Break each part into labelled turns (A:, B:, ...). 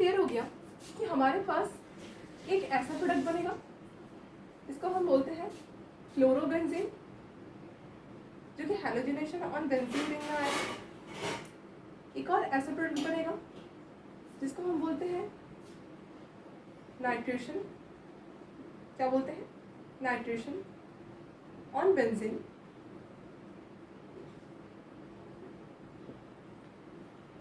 A: Clear हो गया कि हमारे पास एक ऐसा प्रोडक्ट बनेगा इसको हम बोलते हैं क्लोरोबेंजीन, जो कि हैलोजिनेशन ऑन बेंजीन रिंग में आएगा। एक और ऐसा प्रोडक्ट बनेगा जिसको हम बोलते हैं नाइट्रेशन। क्या बोलते हैं? Nitration on benzene.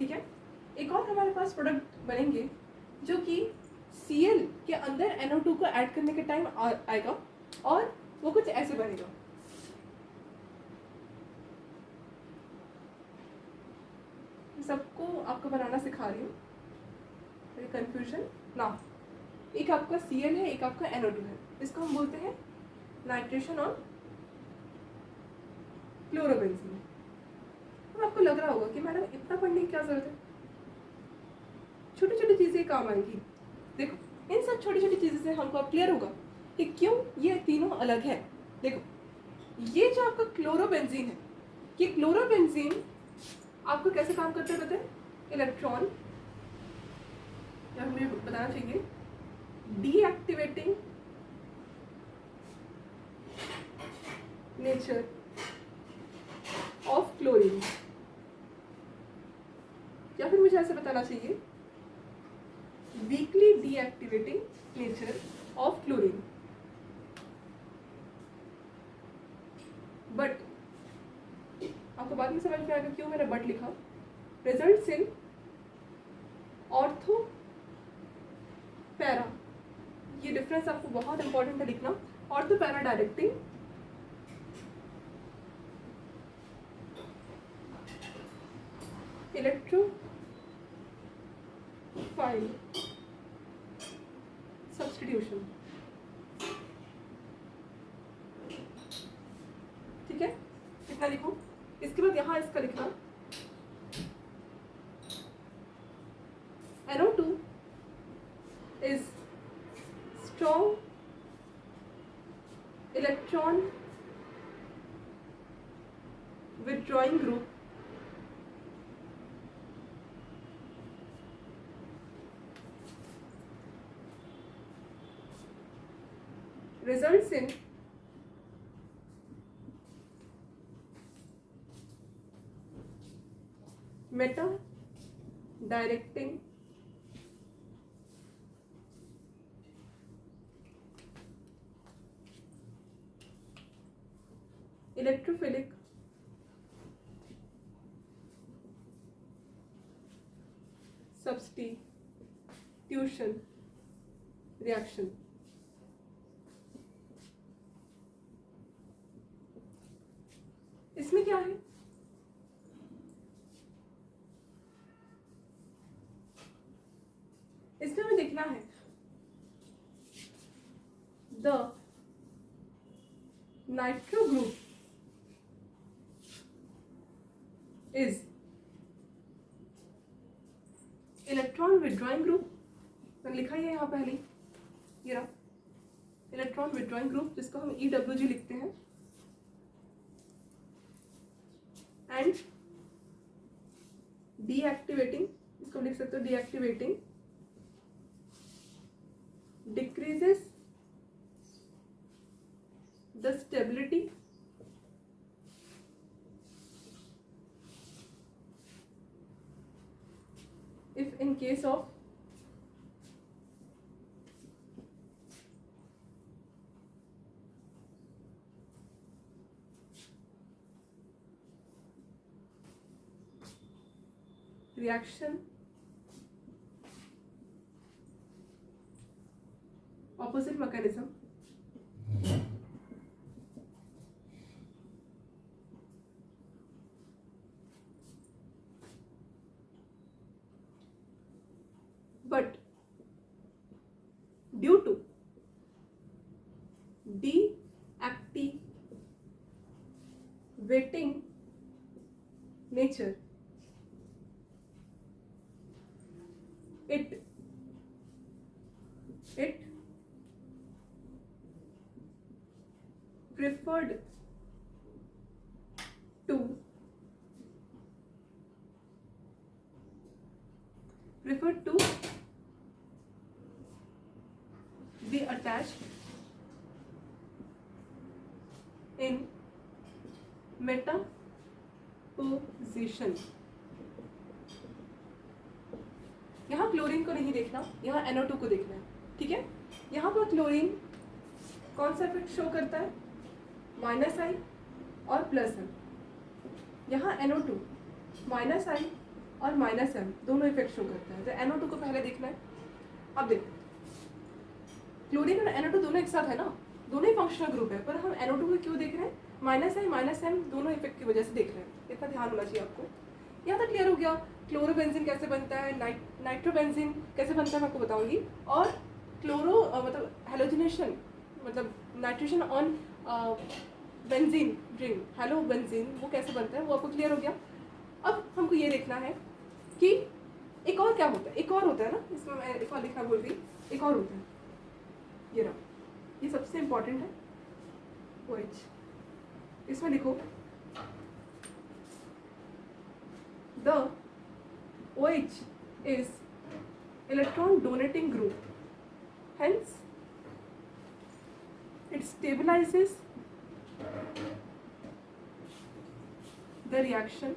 A: ठीक है। एक और हमारे पास प्रोडक्ट बनेंगे जो कि Cl के अंदर NO2 को ऐड करने के टाइम आएगा और वो कुछ ऐसे बनेगा। सबको आपको बनाना सिखा रही हूँ, कंफ्यूजन ना। एक आपका Cl है, एक आपका NO2 है। इसको हम बोलते हैं नाइट्रेशन ऑन क्लोरोबेंजीन। अब आपको लग रहा होगा कि मैडम इतना पढ़ने की क्या जरूरत है, छोटी छोटी चीजें काम आएंगी। देखो, इन सब छोटी छोटी चीजें से हमको अब क्लियर होगा कि क्यों ये तीनों अलग है। देखो, ये जो आपका क्लोरोबेंजीन है, ये क्लोरोबेंजीन आपको कैसे काम करता है बताए? इलेक्ट्रॉन, या हमें बताना चाहिए डीएक्टिवेटिंग नेचर ऑफ क्लोरीन, या फिर मुझे ऐसे बताना चाहिए weekly deactivating nature of chlorine. But आपको बाद में समझ में आएगा क्यों मैंने बट लिखा। रिजल्ट्स इन ऑर्थो पैरा, ये डिफरेंस आपको बहुत इंपॉर्टेंट है लिखना। Ortho para directing electrophile substitution. ठीक है, कितना लिखूं? इसके बाद यहां इसका लिखना NO2 is strong electron withdrawing group results in meta directing electrophilic substitution reaction। इसमें क्या है? इसमें हमें देखना है the nitro group is electron withdrawing group. मैंने लिखा ही है यहाँ पहले, ये रहा इलेक्ट्रॉन विड्रॉइंग ग्रुप, जिसको हम EWG लिखते हैं। एंड डीएक्टिवेटिंग, इसको लिख सकते हो deactivating decreases the stability if in case of reaction opposite mechanism but due to deactivating nature it preferred to attached in metaposition. यहाँ क्लोरीन को नहीं देखना, यहाँ NO2 को देखना है, ठीक है। यहाँ पर क्लोरीन कौन सा इफेक्ट शो करता है, -I और +M। यहाँ NO2 -I और -M दोनों इफेक्ट शो करता है। तो NO2 को पहले देखना है। अब देखो क्लोरीन और NO2 दोनों एक साथ है ना, दोनों ही फंक्शनल ग्रुप है, पर हम NO2 को क्यों देख रहे हैं, -I -M दोनों इफेक्ट की वजह से देख रहे हैं। इतना ध्यान होना चाहिए आपको। यहाँ तक क्लियर हो गया। क्लोरोबेंजीन कैसे बनता है, नाइट्रोबेंजीन कैसे बनता है मैं आपको बताऊंगी, और क्लोरो मतलब हेलोजिनेशन मतलब nitration on benzene ring, hello benzene, वो कैसे बनता है वो आपको क्लियर हो गया। अब हमको ये देखना है कि एक और क्या होता है, एक और होता है ना, इसमें मैं एक और लिखा बोल रही, एक और होता है, ये रहा, ये सबसे इम्पोर्टेंट है OH। इसमें लिखो the OH is electron donating group, hence it stabilizes the reaction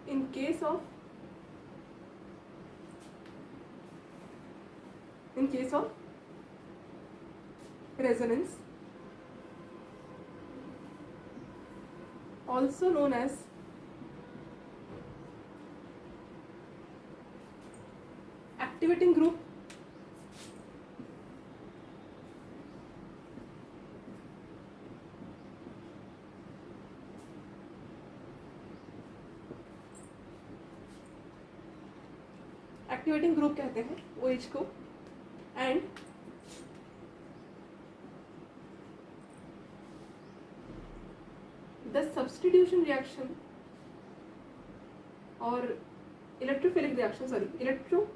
A: in case of resonance, also known as activating group, activating group कहते हैं OH को, एंड द सब्स्टिट्यूशन रिएक्शन और electrophilic reaction, electrophilic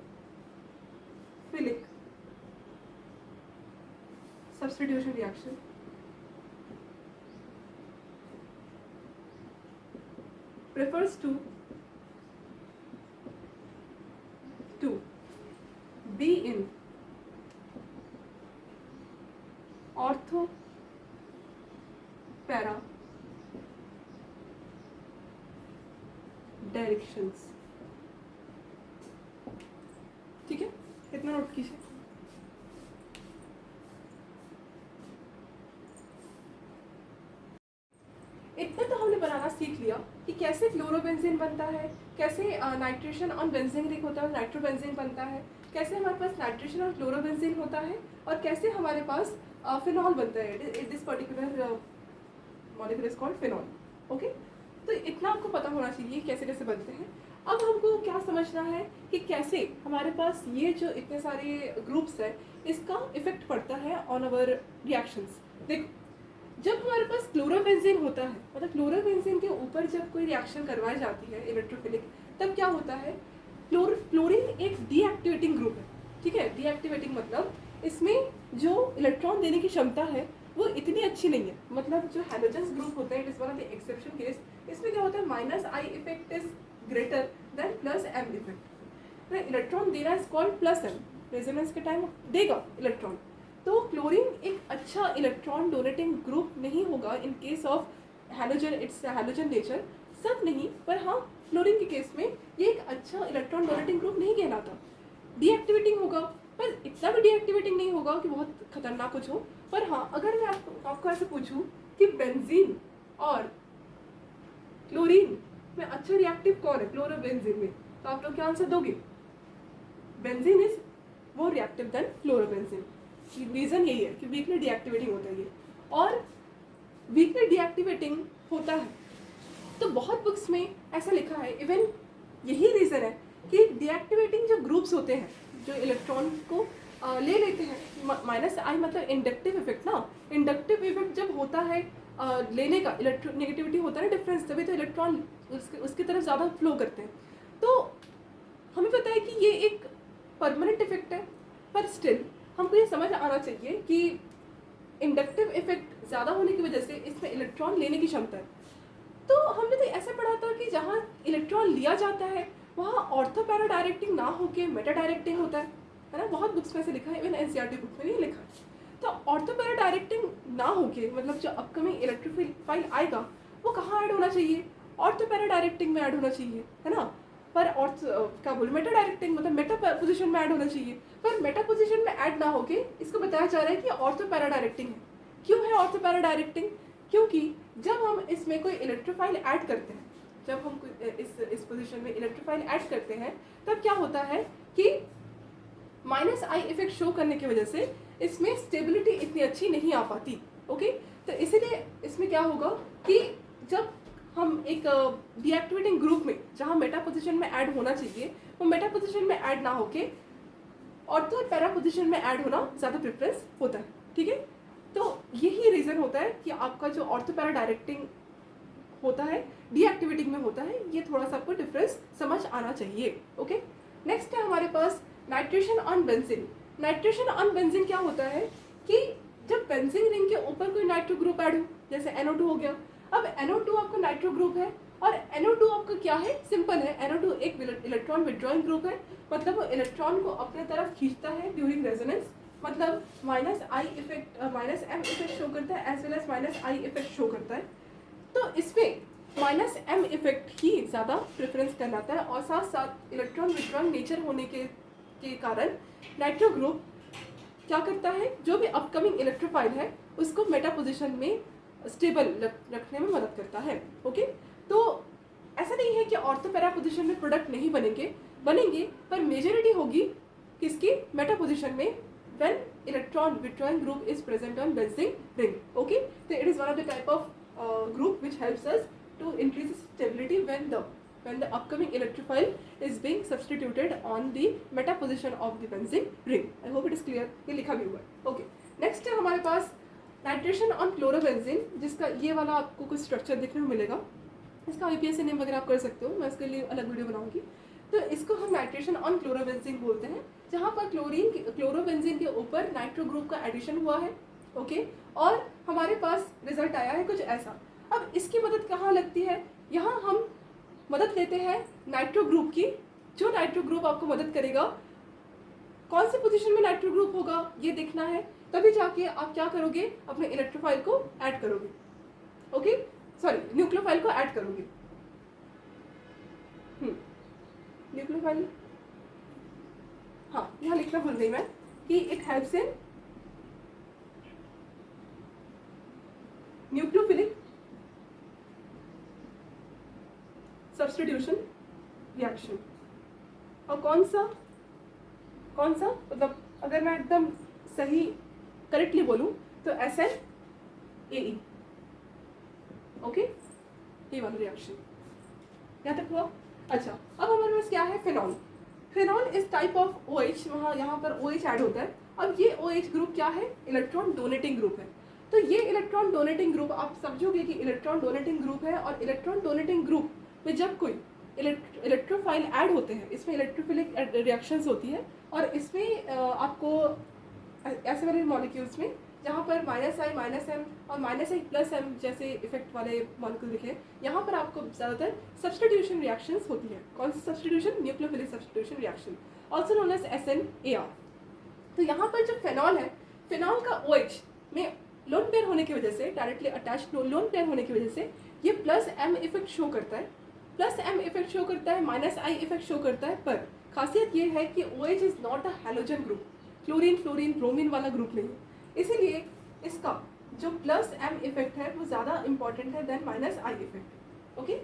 A: substitution reaction prefers to be in ortho para directions, ठीक है, इतना note कीजिए। इतना तो हमने बनाना सीख लिया कि कैसे फ्लोरोबेंजीन बनता है, कैसे नाइट्रेशन ऑन बेंजीन रिंग होता है, नाइट्रोबेंजीन बनता है, कैसे हमारे पास नाइट्रेशन और फ्लोरोबेंजीन होता है, और कैसे हमारे पास फिनॉल बनता है। This particular molecule is called phenol. Okay, तो इतना आपको पता होना चाहिए कैसे कैसे बनते हैं। अब हमको क्या समझना है कि कैसे हमारे पास ये जो इतने सारे ग्रुप्स है इसका इफेक्ट पड़ता है ऑन अवर रिएक्शंस। देखो, जब हमारे पास क्लोरोबेंजीन होता है, मतलब क्लोरोबेंजीन के ऊपर जब कोई रिएक्शन करवाई जाती है इलेक्ट्रोफिलिक, तब क्या होता है, क्लोरीन एक डीएक्टिवेटिंग ग्रुप है, ठीक है। डीएक्टिवेटिंग मतलब इसमें जो इलेक्ट्रॉन देने की क्षमता है वो इतनी अच्छी नहीं है, मतलब जो हैलोजेंस ग्रुप होते हैं, it is one of the exception case, इसमें क्या होता है -I effect is greater than +M effect. Electron देना इज कॉल्ड +M, रेजोनेंस के टाइम देगा इलेक्ट्रॉन। तो क्लोरीन एक अच्छा इलेक्ट्रॉन डोनेटिंग ग्रुप नहीं होगा in case of halogen, it's halogen nature, सब नहीं, पर हाँ क्लोरीन के केस में ये एक अच्छा इलेक्ट्रॉन डोनेटिंग ग्रुप नहीं कहलाता। डीएक्टिवेटिंग होगा, पर इतना भी डीएक्टिवेटिंग नहीं होगा कि बहुत खतरनाक कुछ हो। पर हाँ, अगर मैं आपको ऐसे पूछूं कि बेंजीन और क्लोरीन में अच्छा रिएक्टिव कौन है क्लोरोबेंजीन में, तो आप लोग क्या आंसर दोगे, benzene is more reactive than chlorobenzene. Reason यही है कि वीकली डीएक्टिवेटिंग होता है ये, और वीकली डीएक्टिवेटिंग होता है तो बहुत बुक्स में ऐसा लिखा है। इवन यही रीजन है कि डीएक्टिवेटिंग जो ग्रुप्स होते हैं जो इलेक्ट्रॉन को ले लेते हैं, -I मतलब इंडक्टिव इफेक्ट ना, इंडक्टिव इफेक्ट जब होता है लेने का, नेगेटिविटी होता है ना डिफरेंस, तभी तो इलेक्ट्रॉन उसकी तरफ ज़्यादा फ्लो करते हैं। तो हमें पता है कि ये एक परमानेंट इफेक्ट है, पर स्टिल हमको ये समझ आना चाहिए कि इंडक्टिव इफेक्ट ज़्यादा होने की वजह से इसमें इलेक्ट्रॉन लेने की क्षमता है। तो हमने तो ऐसे पढ़ा था कि जहाँ इलेक्ट्रॉन लिया जाता है वहाँ ऑर्थो पैरा डायरेक्टिंग ना होके मेटा डायरेक्टिंग होता है ना, बहुत बुक्स में से लिखा है, इवन एनसीईआरटी बुक में भी लिखा है। तो ऑर्थो पैरा डायरेक्टिंग ना होके मतलब जो अपकमिंग इलेक्ट्रोफाइल आएगा वो कहाँ ऐड होना चाहिए, ऑर्थो पैरा डायरेक्टिंग में ऐड होना चाहिए, है ना। पर क्या बोलूँ, मेटा डायरेक्टिंग मतलब मेटा पोजिशन में ऐड होना चाहिए, पर मेटा पोजिशन में ऐड ना होके इसको बताया जा रहा है कि ऑर्थो पैरा डायरेक्टिंग है। क्यों है ऑर्थो पैरा डायरेक्टिंग? क्योंकि जब हम इसमें कोई इलेक्ट्रोफाइल ऐड करते हैं, जब हम इस पोजीशन में इलेक्ट्रोफाइल ऐड करते हैं तब क्या होता है कि माइनस आई इफेक्ट शो करने की वजह से इसमें स्टेबिलिटी इतनी अच्छी नहीं आ पाती। ओके, तो इसीलिए इसमें क्या होगा कि जब हम एक डीएक्टिवेटिंग ग्रुप में जहाँ मेटा पोजीशन में ऐड होना चाहिए वो मेटा पोजीशन में ऐड ना होके ऑर्थो और पैरा पोजीशन में ऐड होना ज़्यादा प्रेफरेंस होता है। ठीक है, तो यही रीज़न होता है कि आपका जो ऑर्थो पैरा डायरेक्टिंग होता है डीएक्टिवेटिंग में होता है, ये थोड़ा सा आपको डिफरेंस समझ आना चाहिए। ओके, नेक्स्ट है हमारे पास nitration on benzene. Nitration on benzene क्या होता है कि जब बेंजीन रिंग के ऊपर कोई नाइट्रो ग्रुप ऐड हो, जैसे NO2 हो गया, अब NO2 आपका नाइट्रो ग्रुप है और NO2 आपका क्या है, सिंपल है, NO2 एक इलेक्ट्रॉन विड्रॉइंग ग्रुप है, मतलब वो इलेक्ट्रॉन को अपने तरफ खींचता है ड्यूरिंग रेजोनेंस, मतलब minus I effect minus M effect show करता है as well as minus I effect show करता है। तो इसमें माइनस एम इफेक्ट ही ज़्यादा प्रेफरेंस कहलाता है और साथ साथ इलेक्ट्रॉन विड्रॉइंग नेचर होने के कारण नाइट्रो ग्रुप क्या करता है, जो भी अपकमिंग इलेक्ट्रोफाइल है उसको मेटा पोजीशन में स्टेबल रखने में मदद करता है। ओके, तो ऐसा नहीं है कि ऑर्थो पैरा पोजीशन में प्रोडक्ट नहीं बनेंगे, पर मेजॉरिटी होगी किसकी, मेटा पोजीशन में, when electron withdrawing group is present on benzene ring. Okay, so it is one of the type of group which helps us to increase stability when the upcoming electrophile is being substituted on the meta position of the benzene ring. I hope it is clear, ये लिखा भी हुआ है। Okay, next है हमारे पास nitration on chlorobenzene, जिसका ये वाला आपको कुछ स्ट्रक्चर देखने को मिलेगा, इसका IPSC नेम वगैरह आप कर सकते हो, मैं इसके लिए अलग वीडियो बनाऊंगी। तो इसको हम नाइट्रेशन ऑन क्लोरोबेंजीन बोलते हैं, जहाँ पर क्लोरोबेंजीन के ऊपर नाइट्रो ग्रुप का एडिशन हुआ है। ओके, और हमारे पास रिजल्ट आया है कुछ ऐसा। अब इसकी मदद कहाँ लगती है, यहाँ हम मदद लेते हैं नाइट्रो ग्रुप की, जो नाइट्रो ग्रुप आपको मदद करेगा, कौन से पोजीशन में नाइट्रो ग्रुप होगा ये देखना है, तभी जाके आप क्या करोगे, अपने इलेक्ट्रोफाइल को ऐड करोगे। ओके, सॉरी, न्यूक्लियोफाइल को ऐड करोगे। न्यूक्लियोफाइल, हाँ यहाँ लिखना भूल गई मैं कि it helps in nucleophilic substitution reaction. और कौन सा मतलब अगर मैं एकदम सही करेक्टली बोलूँ तो SNAE। ओके, ये वाला रिएक्शन यहाँ तक हुआ। अच्छा, अब हमारे पास क्या है, phenol. Phenol is type of OH, यहाँ पर OH ऐड होता है। अब ये OH ग्रुप क्या है, इलेक्ट्रॉन डोनेटिंग ग्रुप है। तो ये इलेक्ट्रॉन डोनेटिंग ग्रुप आप समझोगे कि इलेक्ट्रॉन डोनेटिंग ग्रुप है, और इलेक्ट्रॉन डोनेटिंग ग्रुप में जब कोई इलेक्ट्रोफाइल ऐड होते हैं, इसमें इलेक्ट्रोफिलिक रिएक्शंस होती है, और इसमें आपको ऐसे वाले मॉलिक्यूल्स में जहाँ पर -I और -I+M जैसे इफेक्ट वाले मॉलिक्यूल दिखे, यहाँ पर आपको ज़्यादातर सब्स्टिट्यूशन रिएक्शंस होती है। कौन सी substitution, nucleophilic substitution reaction, also known as SNAR। तो यहाँ पर जो फेनॉल है, फेनॉल का OH में लोन पेयर होने की वजह से, डायरेक्टली अटैच्ड लोन पेयर होने की वजह से ये +M इफेक्ट शो करता है, +M इफेक्ट शो करता है, -I इफेक्ट शो करता है। पर खासियत ये है कि OH is not a halogen group, chlorine fluorine bromine वाला ग्रुप नहीं है, इसीलिए इसका जो +M इफेक्ट है वो ज़्यादा इंपॉर्टेंट है देन -I इफेक्ट। ओके,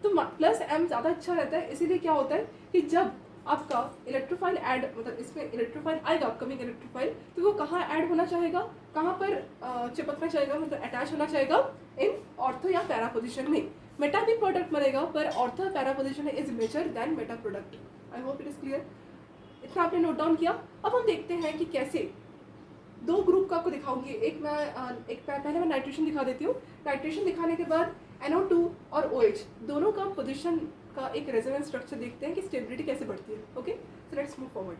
A: तो +M ज़्यादा अच्छा रहता है, इसीलिए क्या होता है कि जब आपका इलेक्ट्रोफाइल ऐड, मतलब इसमें इलेक्ट्रोफाइल आएगा, अपकमिंग इलेक्ट्रोफाइल, तो वो कहाँ ऐड होना चाहेगा, कहाँ पर चिपकना चाहेगा, मतलब अटैच होना चाहेगा, इन ऑर्थो या पैरा पोजिशन में। मेटा भी प्रोडक्ट बनेगा, पर ortho para position is major then meta product. I hope it is clear, इतना आपने नोट डाउन किया। अब हम देखते हैं कि कैसे दो ग्रुप का आपको दिखाऊंगी। पहले मैं नाइट्रेशन दिखा देती हूँ। नाइट्रेशन दिखाने के बाद NO2 और OH दोनों का पोजीशन का एक रेजोनेंस स्ट्रक्चर देखते हैं कि स्टेबिलिटी कैसे बढ़ती है। Okay, so let's move forward.